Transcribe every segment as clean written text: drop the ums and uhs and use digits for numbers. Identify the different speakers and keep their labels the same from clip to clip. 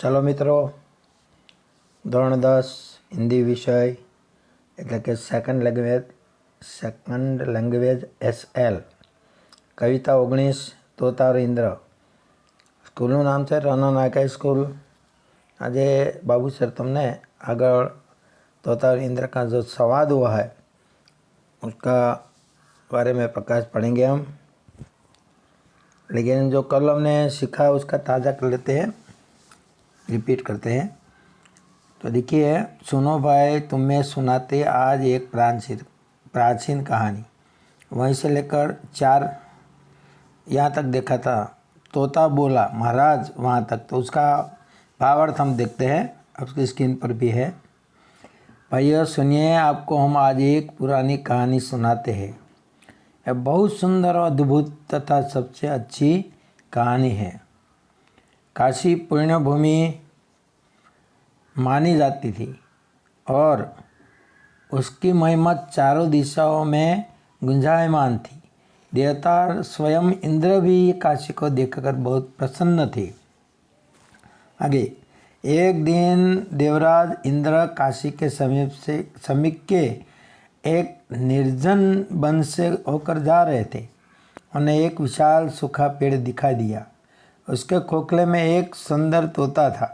Speaker 1: चलो मित्रों, ધોરણ 10 હિન્દી વિષય એટલે કે સેકન્ડ લેંગ્વેજ SL કવિતા 19 તોતાર ઇન્દ્ર। સ્કૂલનું નામ છે રનન આકાઈ स्कूल। आज बाबू सर तुमने आगे तोतार इंद्र का जो संवाद हुआ है उसका बारे में प्रकाश पढ़ेंगे हम, लेकिन जो कल हमने सीखा उसका ताज़ा कर लेते हैं, रिपीट करते हैं। तो देखिए, सुनो भाई तुम्हें सुनाते आज एक प्राचीन कहानी। वहीं से लेकर 4 यहाँ तक देखा था। तोता बोला महाराज वहाँ तक, तो उसका भावार्थ हम देखते हैं, आपकी स्क्रीन पर भी है। भाइयों सुनिए, आपको हम आज एक पुरानी कहानी सुनाते हैं। यह बहुत सुंदर और अद्भुत तथा सबसे अच्छी कहानी है। काशी पुण्य भूमि मानी जाती थी और उसकी महिमा चारों दिशाओं में गुंजायमान थी। देवता स्वयं इंद्र भी काशी को देखकर बहुत प्रसन्न थे। आगे, एक दिन देवराज इंद्र काशी के समीप के एक निर्जन वन से होकर जा रहे थे। उन्हें एक विशाल सूखा पेड़ दिखाई दिया। उसके खोखले में एक सुंदर तोता था।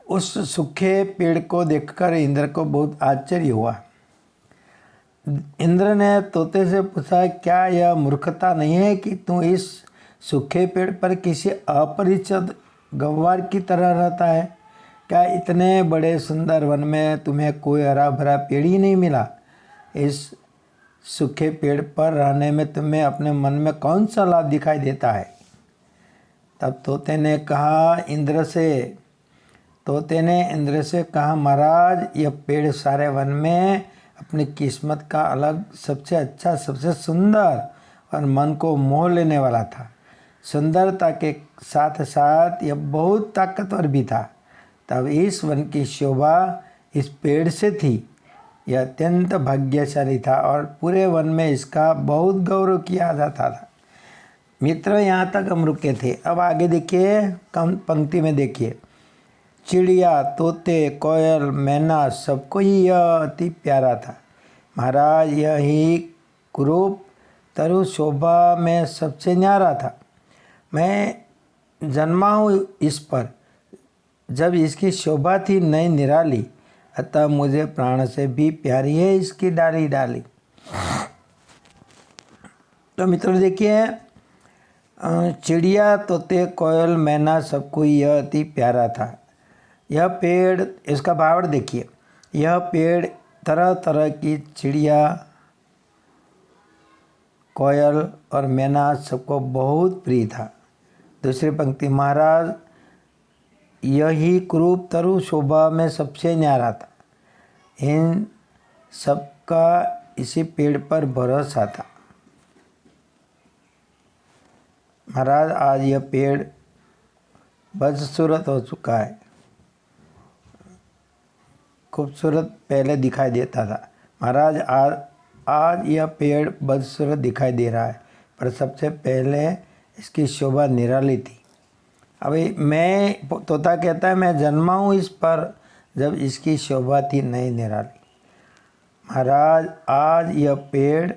Speaker 1: उस सूखे पेड़ को देखकर इंद्र को बहुत आश्चर्य हुआ। इंद्र ने तोते से पूछा, क्या यह मूर्खता नहीं है कि तू इस सूखे पेड़ पर किसी अपरिचित गंवार की तरह रहता है? क्या इतने बड़े सुंदर वन में तुम्हें कोई हरा भरा पेड़ ही नहीं मिला? इस सूखे पेड़ पर रहने में तुम्हें अपने मन में कौन सा लाभ दिखाई देता है? तब तोते ने इंद्र से कहा, महाराज यह पेड़ सारे वन में अपनी किस्मत का अलग सबसे अच्छा, सबसे सुंदर और मन को मोह लेने वाला था। सुंदरता के साथ साथ यह बहुत ताकतवर भी था। तब इस वन की शोभा इस पेड़ से थी। यह अत्यंत भाग्यशाली था और पूरे वन में इसका बहुत गौरव किया जाता था। मित्र, यहाँ तक हम रुके थे। अब आगे देखिए, कम पंक्ति में देखिए। चिड़िया, तोते, कोयल, मैना, सबको ही यह अति प्यारा था। महाराज यही कुरूप तरु शोभा में सबसे न्यारा था। मैं जन्मा हूँ इस पर, जब इसकी शोभा थी नई निराली, अतः मुझे प्राण से भी प्यारी है इसकी डाली डाली। तो मित्रों देखिए, चिड़िया, तोते, कोयल, मैना, सबको यह अति प्यारा था। यह पेड़, इसका भावार्थ देखिए। यह पेड़ तरह तरह की चिड़िया, कोयल और मैना सबको बहुत प्रिय था। दूसरी पंक्ति, महाराज यही कुरूप तरु शोभा में सबसे न्यारा था। इन सबका इसी पेड़ पर भरोसा था। महाराज आज यह पेड़ बदसूरत हो चुका है। खूबसूरत पहले दिखाई देता था। महाराज आज यह पेड़ बदसूरत दिखाई दे रहा है, पर सबसे पहले इसकी शोभा निराली थी। अभी तोता कहता है, मैं जन्मा हूँ इस पर, जब इसकी शोभा थी नई निराली। महाराज आज यह पेड़,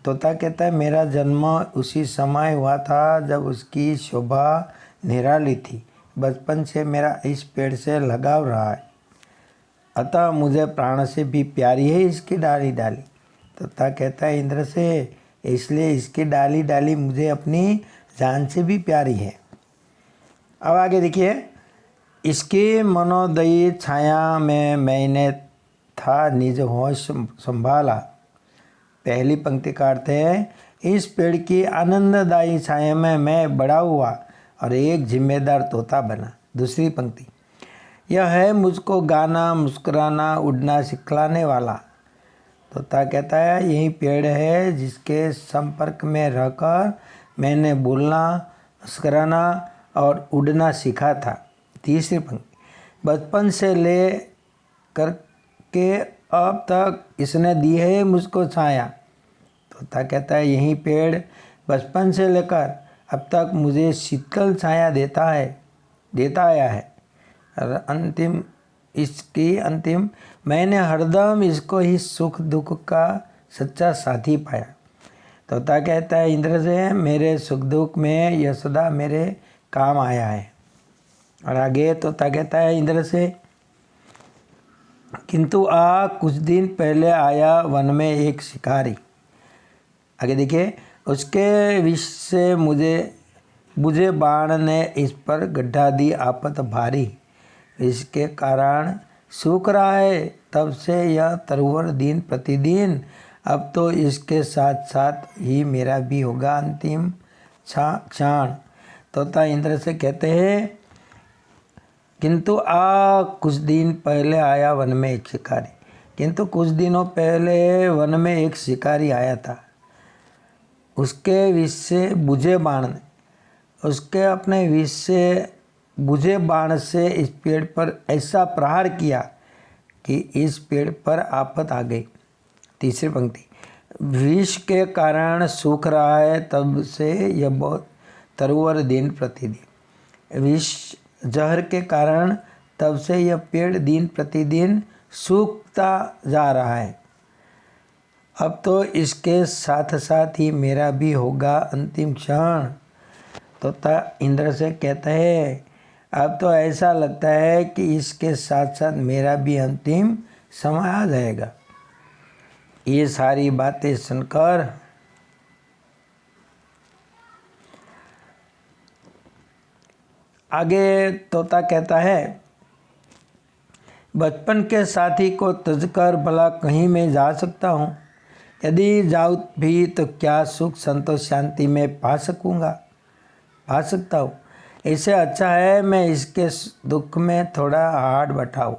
Speaker 1: तोता कहता है, मेरा जन्म उसी समय हुआ था जब उसकी शोभा निराली थी। बचपन से मेरा इस पेड़ से लगाव रहा है, अतः मुझे प्राण से भी प्यारी है इसकी डाली डाली। तोता कहता है इंद्र से, इसलिए इसकी डाली डाली मुझे अपनी जान से भी प्यारी है। अब आगे देखिए, इसकी मनोदयी छाया में मैंने था निज होश संभाला। पहली पंक्ति का अर्थ है, इस पेड़ की आनंददायी छाया में मैं बड़ा हुआ और एक जिम्मेदार तोता बना। दूसरी पंक्ति, यह है मुझको गाना, मुस्कुराना, उड़ना सिखलाने वाला। तोता कहता है, यही पेड़ है जिसके संपर्क में रहकर मैंने बोलना, मुस्कुराना और उड़ना सीखा था। तीसरी पंक्ति, बचपन से ले करके अब तक इसने दी है मुझको छाया। तोता कहता है, यही पेड़ बचपन से लेकर अब तक मुझे शीतल छाया देता है। देता आया है। और अंतिम मैंने हरदम इसको ही सुख दुख का सच्चा साथी पाया। तोता कहता है इंद्र से, मेरे सुख दुख में यह सदा मेरे काम आया है। और आगे तोता कहता है इंद्र से, किंतु कुछ दिन पहले आया वन में एक शिकारी। आगे देखिए, उसके विष से बुझे बाण ने इस पर गड्ढा दी आफत भारी। इसके कारण सूख रहा है तब से यह तरुवर दिन प्रतिदिन। अब तो इसके साथ साथ ही मेरा भी होगा अंतिम क्षण। तोता इंद्र से कहते हैं, किंतु कुछ दिन पहले आया वन में एक शिकारी। किंतु कुछ दिनों पहले वन में एक शिकारी आया था। उसके विष से बुझे बाण ने, उसके अपने विष से बुझे बाण से इस पेड़ पर ऐसा प्रहार किया कि इस पेड़ पर आफत आ गई। तीसरी पंक्ति, विष के कारण सूख रहा है तब से यह बहुत तरुवर दिन प्रतिदिन। विष जहर के कारण तब से यह पेड़ दिन प्रतिदिन सूखता जा रहा है। अब तो इसके साथ साथ ही मेरा भी होगा अंतिम क्षण। तोता इंद्र से कहता है, अब तो ऐसा लगता है कि इसके साथ साथ मेरा भी अंतिम समय आ जाएगा। ये सारी बातें सुनकर आगे तोता कहता है, बचपन के साथी को तजकर भला कहीं मैं जा सकता हूँ। यदि जाऊँ भी तो क्या सुख संतोष शांति में पा सकता हूँ। इससे अच्छा है मैं इसके दुख में थोड़ा हाथ बटाऊँ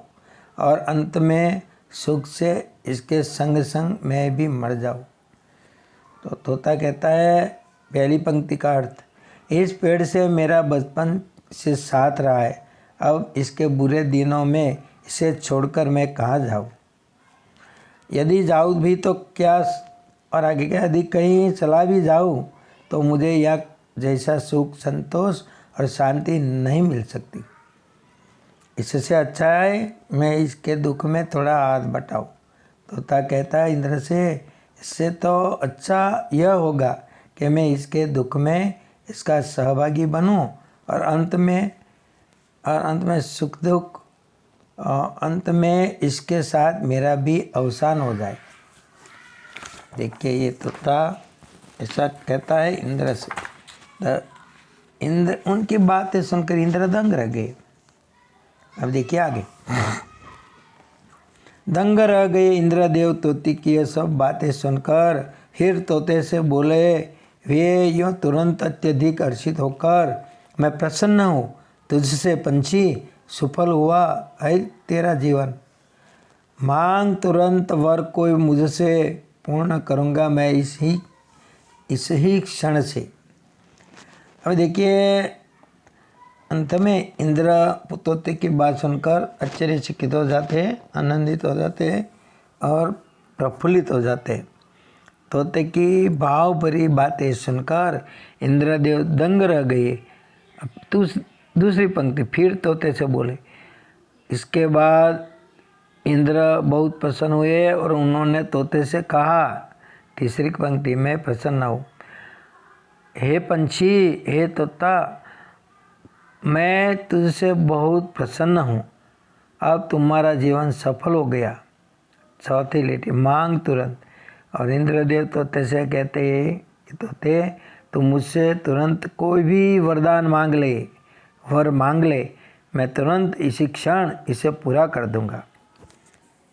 Speaker 1: और अंत में सुख से इसके संग संग मैं भी मर जाऊँ। तो तोता कहता है, पहली पंक्ति का अर्थ, इस पेड़ से मेरा बचपन से साथ रहा है। अब इसके बुरे दिनों में इसे छोड़कर मैं कहाँ जाऊँ। यदि जाऊँ भी तो क्या, और आगे क्या, यदि कहीं चला भी जाऊँ तो मुझे यह जैसा सुख संतोष और शांति नहीं मिल सकती। इससे अच्छा है मैं इसके दुख में थोड़ा हाथ बटाऊँ। तोता कहता है इंद्र से, इससे तो अच्छा यह होगा कि मैं इसके दुख में इसका सहभागी बनूं और अंत में सुख दुख, अंत में इसके साथ मेरा भी अवसान हो जाए। देखिए, ये तोता ऐसा कहता है इंद्र से। इंद्र, उनकी बातें सुनकर इंद्र दंग रह गए। अब देखिए आगे, दंग रह गए इंद्रदेव तोते की यह सब बातें सुनकर। फिर तोते से बोले, वे यूँ तुरंत अत्यधिक हर्षित होकर, मैं प्रसन्न हूँ तुझसे पंछी, सफल हुआ है तेरा जीवन। मांग तुरंत वर कोई मुझसे पूर्ण करूँगा मैं इस ही क्षण से। अब देखिए, अंत में इंद्र तोते की बात सुनकर आश्चर्यचकित हो जाते हैं, आनंदित हो जाते हैं और प्रफुल्लित हो जाते हैं। तोते की भाव भरी बातें सुनकर इंद्रदेव दंग रह गए। अब दूसरी पंक्ति, फिर तोते से बोले। इसके बाद इंद्र बहुत प्रसन्न हुए और उन्होंने तोते से कहा, तीसरी पंक्ति में प्रसन्न हूँ, हे पंछी, हे तोता, मैं तुझसे बहुत प्रसन्न हूँ। अब तुम्हारा जीवन सफल हो गया। चौथी लेटी, मांग तुरंत। और इंद्रदेव तोते से कहते, तोते तू मुझसे तुरंत कोई भी वरदान वर मांग ले, मैं तुरंत इसी क्षण इसे पूरा कर दूंगा।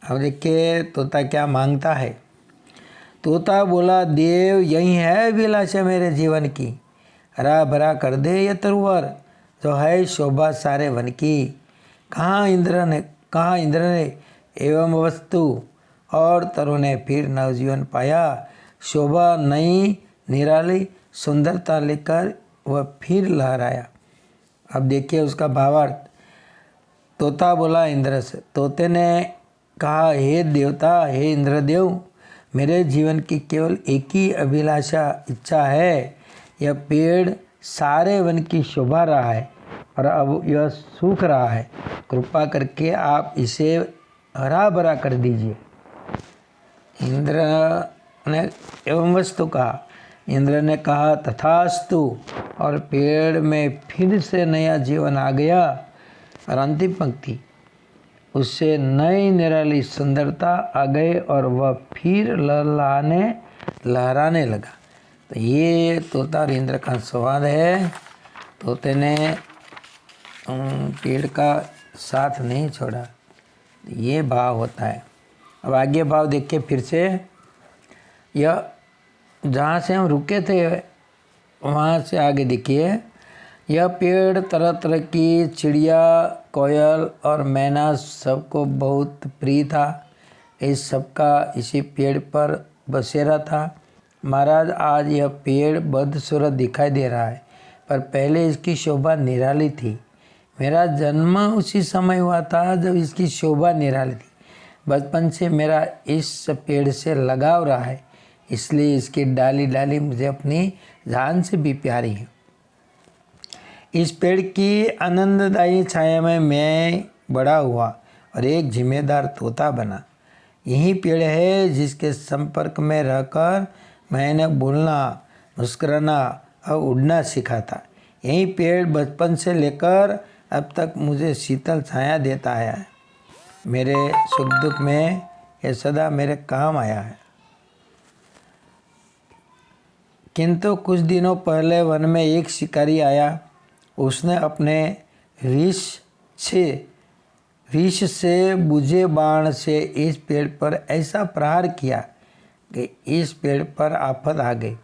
Speaker 1: अब देखिए तोता क्या मांगता है। तोता बोला, देव यही है अभिलाषा मेरे जीवन की, हरा भरा कर दे ये तरुवर जो है शोभा सारे वन की। कहाँ इंद्र ने एवं वस्तु और तरु ने फिर नवजीवन पाया। शोभा नई निराली सुंदरता लेकर वह फिर लहराया। अब देखिए उसका भावार्थ। तोता बोला इंद्र से, तोते ने कहा, हे देवता, हे इंद्रदेव, मेरे जीवन की केवल एक ही अभिलाषा इच्छा है। यह पेड़ सारे वन की शोभा रहा है, और अब यह सूख रहा है, कृपा करके आप इसे हरा भरा कर दीजिए। इंद्र ने एवं वस्तु कहा। इंद्र ने कहा तथास्तु, और पेड़ में फिर से नया जीवन आ गया। और अंतिम पंक्ति, उससे नई निराली सुंदरता आ गई और वह फिर लहराने लगा। तो ये तोता और इंद्र का संवाद है। तोते ने पेड़ का साथ नहीं छोड़ा, ये भाव होता है। अब आगे भाव देखिए फिर से। यह जहाँ से हम रुके थे वहाँ से आगे देखिए। यह पेड़ तरह तरह की चिड़िया, कोयल और मैना सबको बहुत प्रिय था। इस सबका इसी पेड़ पर बसेरा था। महाराज, आज यह पेड़ बदसूरत दिखाई दे रहा है, पर पहले इसकी शोभा निराली थी। मेरा जन्म उसी समय हुआ था जब इसकी शोभा निराली थी। बचपन से मेरा इस पेड़ से लगाव रहा है, इसलिए इसकी डाली डाली मुझे अपनी जान से भी प्यारी है। इस पेड़ की आनंददायी छाया में मैं बड़ा हुआ और एक जिम्मेदार तोता बना। यही पेड़ है जिसके संपर्क में रहकर मैंने बोलना, मुस्कुराना और उड़ना सीखा था। यही पेड़ बचपन से लेकर अब तक मुझे शीतल छाया देता आया है। मेरे सुख दुख में यह सदा मेरे काम आया है। किंतु कुछ दिनों पहले वन में एक शिकारी आया। उसने अपने रीछ से बुझे बाण से इस पेड़ पर ऐसा प्रहार किया कि इस पेड़ पर आफत आ गई।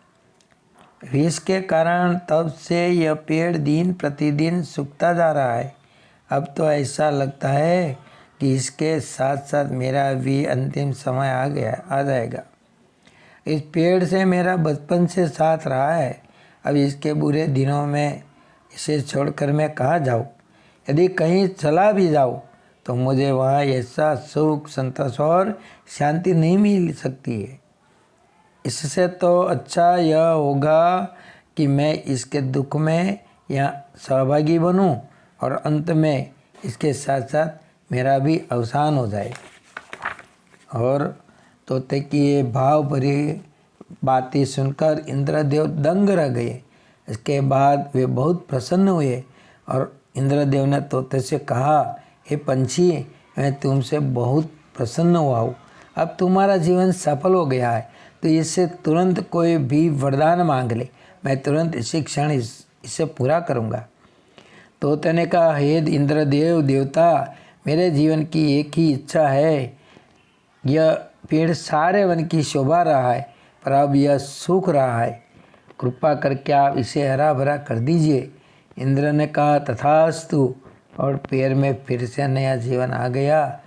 Speaker 1: विष के कारण तब से यह पेड़ दिन प्रतिदिन सूखता जा रहा है। अब तो ऐसा लगता है कि इसके साथ साथ मेरा भी अंतिम समय आ जाएगा। इस पेड़ से मेरा बचपन से साथ रहा है। अब इसके बुरे दिनों में इसे छोड़कर मैं कहाँ जाऊँ? यदि कहीं चला भी जाऊँ तो मुझे वहाँ ऐसा सुख, संतोष और शांति नहीं मिल सकती है। इससे तो अच्छा यह होगा कि मैं इसके दुख में यहाँ सहभागी बनूं और अंत में इसके साथ साथ मेरा भी अवसान हो जाए। और तोते की ये भाव भरी बातें सुनकर इंद्रदेव दंग रह गए। इसके बाद वे बहुत प्रसन्न हुए और इंद्रदेव ने तोते से कहा, हे पंछी, मैं तुमसे बहुत प्रसन्न हुआ हूँ। अब तुम्हारा जीवन सफल हो गया है, तो इससे तुरंत कोई भी वरदान मांग ले, मैं तुरंत इसी क्षण इसे पूरा करूँगा। तोते ने कहा, हे इंद्रदेव देवता, मेरे जीवन की एक ही इच्छा है। यह पेड़ सारे वन की शोभा रहा है, पर अब यह सूख रहा है। कृपा करके आप इसे हरा भरा कर दीजिए। इंद्र ने कहा तथास्तु, और पेड़ में फिर से नया जीवन आ गया।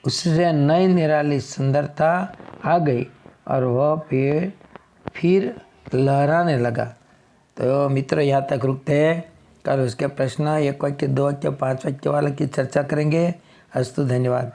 Speaker 1: उससे नई निराली सुंदरता आ गई और वह पेड़ फिर लहराने लगा। तो मित्र, यहाँ तक रुकते हैं। कल उसके प्रश्न 1 वाक्य, 2 वाक्य, 5 वाक्य वाले की चर्चा करेंगे। अस्तु, धन्यवाद।